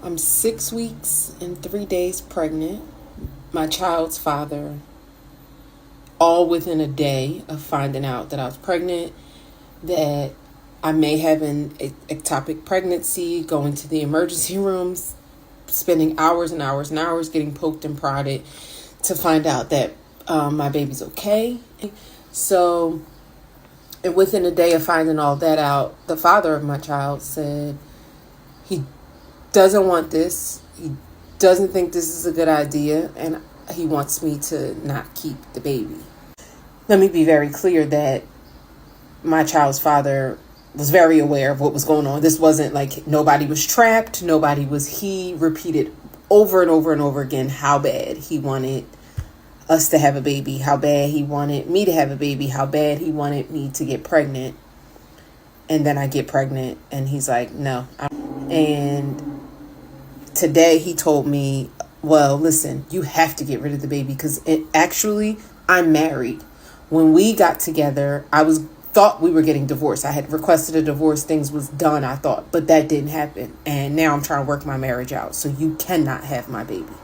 I'm 6 weeks and 3 days pregnant. My child's father, all within a day of finding out that I was pregnant, that I may have an ectopic pregnancy, going to the emergency rooms, spending hours and hours and hours getting poked and prodded to find out that my baby's okay. So, and within a day of finding all that out, the father of my child said he doesn't want this. He doesn't think this is a good idea, and he wants me to not keep the baby. Let me be very clear that my child's father was very aware of what was going on. This wasn't like nobody was trapped. He repeated over and over and over again how bad he wanted us to have a baby, how bad he wanted me to have a baby, how bad he wanted me to get pregnant. And then I get pregnant and he's like, no. And today he told me, well, listen, you have to get rid of the baby because I'm married. When we got together, thought we were getting divorced. I had requested a divorce. Things was done, I thought, but that didn't happen. And now I'm trying to work my marriage out. So you cannot have my baby.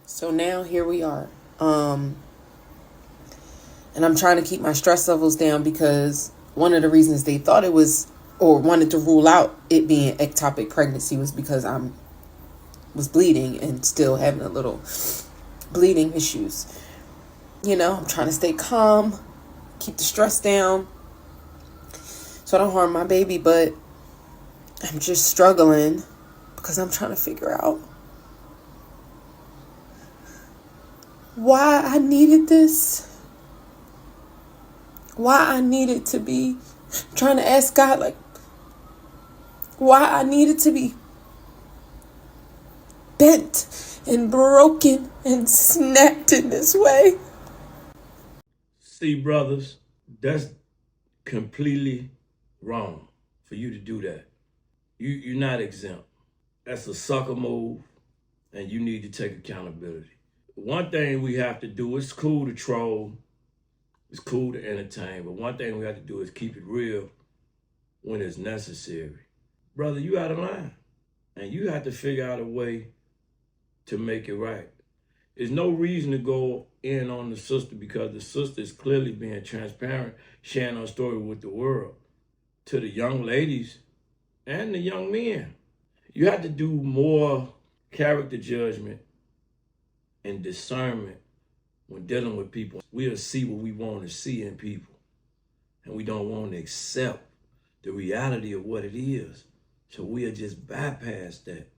So now here we are. And I'm trying to keep my stress levels down because one of the reasons they thought it was or wanted to rule out it being ectopic pregnancy was because I was bleeding and still having a little bleeding issues. I'm trying to stay calm, keep the stress down so I don't harm my baby, but I'm just struggling because I'm trying to figure out why I needed this. Why I needed to be trying to ask God, like, why I needed to be bent and broken and snapped in this way. See, brothers, that's completely wrong for you to do that. You're not exempt. That's a sucker move, and you need to take accountability. One thing we have to do, it's cool to troll, it's cool to entertain, but one thing we have to do is keep it real when it's necessary. Brother, you out of line, and you have to figure out a way to make it right. There's no reason to go in on the sister because the sister is clearly being transparent, sharing her story with the world. To the young ladies and the young men, you have to do more character judgment and discernment when dealing with people. We'll see what we want to see in people, and we don't want to accept the reality of what it is. So we'll just bypass that.